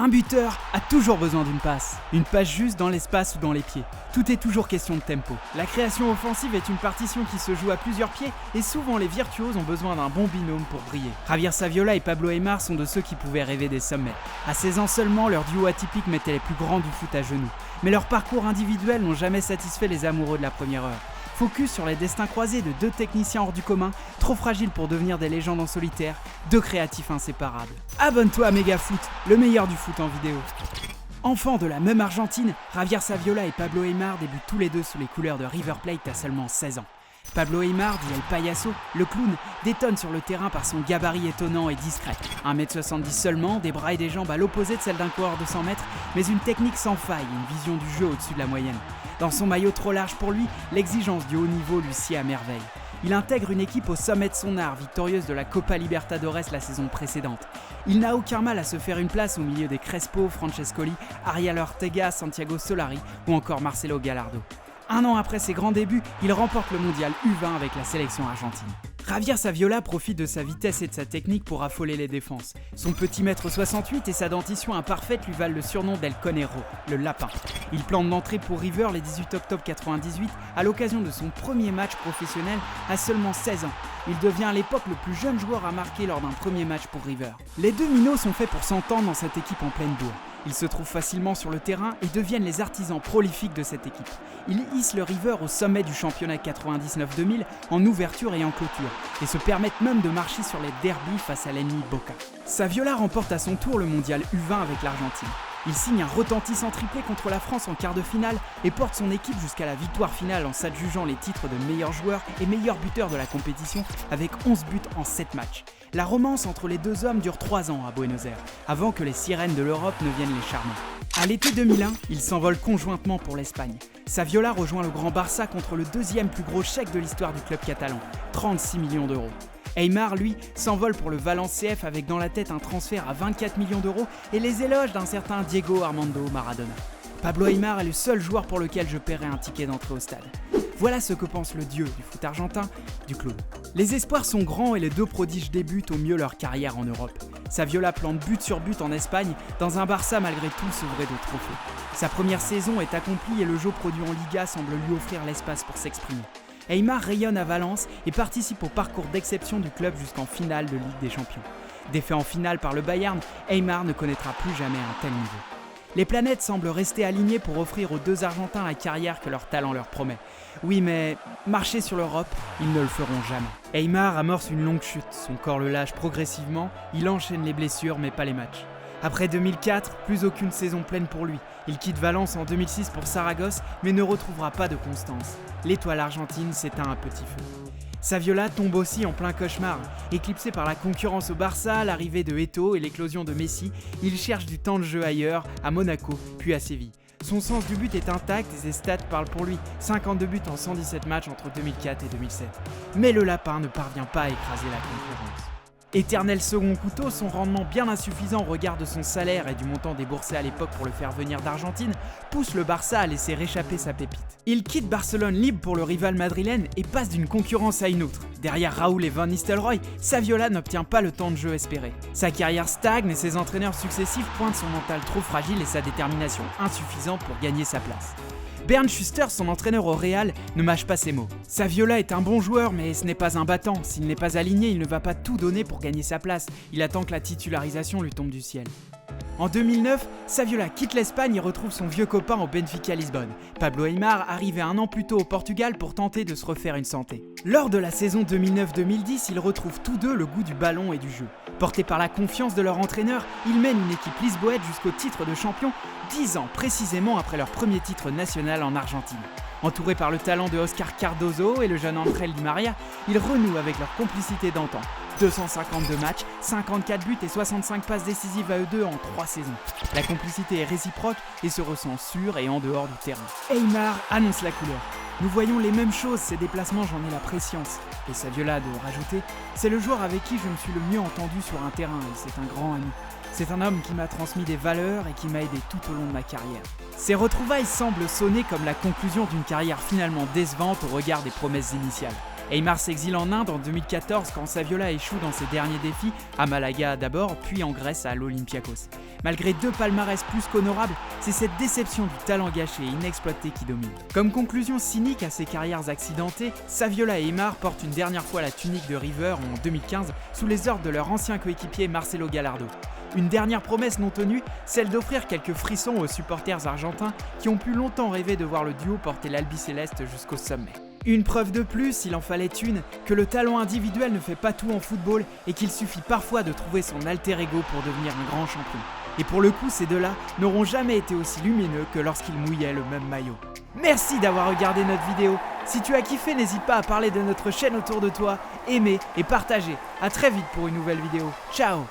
Un buteur a toujours besoin d'une passe. Une passe juste dans l'espace ou dans les pieds. Tout est toujours question de tempo. La création offensive est une partition qui se joue à plusieurs pieds et souvent les virtuoses ont besoin d'un bon binôme pour briller. Javier Saviola et Pablo Aimar sont de ceux qui pouvaient rêver des sommets. À 16 ans seulement, leur duo atypique mettait les plus grands du foot à genoux. Mais leurs parcours individuels n'ont jamais satisfait les amoureux de la première heure. Focus sur les destins croisés de deux techniciens hors du commun, trop fragiles pour devenir des légendes en solitaire, deux créatifs inséparables. Abonne-toi à Megafoot, le meilleur du foot en vidéo. Enfants de la même Argentine, Javier Saviola et Pablo Aimar débutent tous les deux sous les couleurs de River Plate à seulement 16 ans. Pablo Aimar, dit El Payaso, le clown, détonne sur le terrain par son gabarit étonnant et discret. 1m70 seulement, des bras et des jambes à l'opposé de celle d'un coureur de 100 mètres, mais une technique sans faille et une vision du jeu au-dessus de la moyenne. Dans son maillot trop large pour lui, l'exigence du haut niveau lui sied à merveille. Il intègre une équipe au sommet de son art, victorieuse de la Copa Libertadores la saison précédente. Il n'a aucun mal à se faire une place au milieu des Crespo, Francescoli, Ariel Ortega, Santiago Solari ou encore Marcelo Gallardo. Un an après ses grands débuts, il remporte le mondial U20 avec la sélection argentine. Javier Saviola profite de sa vitesse et de sa technique pour affoler les défenses. Son petit 1m68 et sa dentition imparfaite lui valent le surnom d'El Conero, le lapin. Il plante d'entrée pour River le 18 octobre 1998 à l'occasion de son premier match professionnel à seulement 16 ans. Il devient à l'époque le plus jeune joueur à marquer lors d'un premier match pour River. Les deux minots sont faits pour s'entendre dans cette équipe en pleine bourre. Ils se trouvent facilement sur le terrain et deviennent les artisans prolifiques de cette équipe. Ils hissent le River au sommet du championnat 99-2000 en ouverture et en clôture, et se permettent même de marcher sur les derbies face à l'ennemi Boca. Saviola remporte à son tour le mondial U20 avec l'Argentine. Il signe un retentissant triplé contre la France en quart de finale et porte son équipe jusqu'à la victoire finale en s'adjugeant les titres de meilleur joueur et meilleur buteur de la compétition avec 11 buts en 7 matchs. La romance entre les deux hommes dure 3 ans à Buenos Aires, avant que les sirènes de l'Europe ne viennent les charmer. À l'été 2001, ils s'envolent conjointement pour l'Espagne. Saviola rejoint le Grand Barça contre le deuxième plus gros chèque de l'histoire du club catalan, 36 millions d'euros. Aimar, lui, s'envole pour le Valence CF avec dans la tête un transfert à 24 millions d'euros et les éloges d'un certain Diego Armando Maradona. Pablo Aimar est le seul joueur pour lequel je paierai un ticket d'entrée au stade. Voilà ce que pense le dieu du foot argentin, du club. Les espoirs sont grands et les deux prodiges débutent au mieux leur carrière en Europe. Saviola plante but sur but en Espagne, dans un Barça malgré tout sevré de trophées. Sa première saison est accomplie et le jeu produit en Liga semble lui offrir l'espace pour s'exprimer. Aimar rayonne à Valence et participe au parcours d'exception du club jusqu'en finale de Ligue des Champions. Défait en finale par le Bayern, Aimar ne connaîtra plus jamais un tel niveau. Les planètes semblent rester alignées pour offrir aux deux Argentins la carrière que leur talent leur promet. Oui, mais marcher sur l'Europe, ils ne le feront jamais. Aimar amorce une longue chute, son corps le lâche progressivement, il enchaîne les blessures mais pas les matchs. Après 2004, plus aucune saison pleine pour lui. Il quitte Valence en 2006 pour Saragosse, mais ne retrouvera pas de constance. L'étoile argentine s'éteint à petit feu. Saviola tombe aussi en plein cauchemar. Éclipsé par la concurrence au Barça, l'arrivée de Eto'o et l'éclosion de Messi, il cherche du temps de jeu ailleurs, à Monaco, puis à Séville. Son sens du but est intact et ses stats parlent pour lui. 52 buts en 117 matchs entre 2004 et 2007. Mais le lapin ne parvient pas à écraser la concurrence. Éternel second couteau, son rendement bien insuffisant au regard de son salaire et du montant déboursé à l'époque pour le faire venir d'Argentine, pousse le Barça à laisser réchapper sa pépite. Il quitte Barcelone libre pour le rival madrilène et passe d'une concurrence à une autre. Derrière Raúl et Van Nistelrooy, Saviola n'obtient pas le temps de jeu espéré. Sa carrière stagne et ses entraîneurs successifs pointent son mental trop fragile et sa détermination insuffisante pour gagner sa place. Bernd Schuster, son entraîneur au Real, ne mâche pas ses mots. Saviola est un bon joueur, mais ce n'est pas un battant. S'il n'est pas aligné, il ne va pas tout donner pour gagner sa place. Il attend que la titularisation lui tombe du ciel. En 2009, Saviola quitte l'Espagne et retrouve son vieux copain au Benfica Lisbonne. Pablo Aimar arrivait un an plus tôt au Portugal pour tenter de se refaire une santé. Lors de la saison 2009-2010, ils retrouvent tous deux le goût du ballon et du jeu. Portés par la confiance de leur entraîneur, ils mènent une équipe lisboète jusqu'au titre de champion 10 ans précisément après leur premier titre national en Argentine. Entourés par le talent de Oscar Cardozo et le jeune Ángel Di María, ils renouent avec leur complicité d'antan. 252 matchs, 54 buts et 65 passes décisives à eux deux en 3 saisons. La complicité est réciproque et se ressent sur et en dehors du terrain. Aimar annonce la couleur. Nous voyons les mêmes choses, ses déplacements, j'en ai la prescience. Et Saviola de rajouter, c'est le joueur avec qui je me suis le mieux entendu sur un terrain et c'est un grand ami. C'est un homme qui m'a transmis des valeurs et qui m'a aidé tout au long de ma carrière. Ces retrouvailles semblent sonner comme la conclusion d'une carrière finalement décevante au regard des promesses initiales. Aymar s'exile en Inde en 2014 quand Saviola échoue dans ses derniers défis, à Malaga d'abord, puis en Grèce à l'Olympiakos. Malgré 2 palmarès plus qu'honorables, c'est cette déception du talent gâché et inexploité qui domine. Comme conclusion cynique à ces carrières accidentées, Saviola et Aymar portent une dernière fois la tunique de River en 2015 sous les ordres de leur ancien coéquipier Marcelo Gallardo. Une dernière promesse non tenue, celle d'offrir quelques frissons aux supporters argentins qui ont pu longtemps rêver de voir le duo porter l'Albiceleste jusqu'au sommet. Une preuve de plus, s'il en fallait une, que le talent individuel ne fait pas tout en football et qu'il suffit parfois de trouver son alter ego pour devenir un grand champion. Et pour le coup, ces deux-là n'auront jamais été aussi lumineux que lorsqu'ils mouillaient le même maillot. Merci d'avoir regardé notre vidéo. Si tu as kiffé, n'hésite pas à parler de notre chaîne autour de toi, aimer et partager. A très vite pour une nouvelle vidéo. Ciao!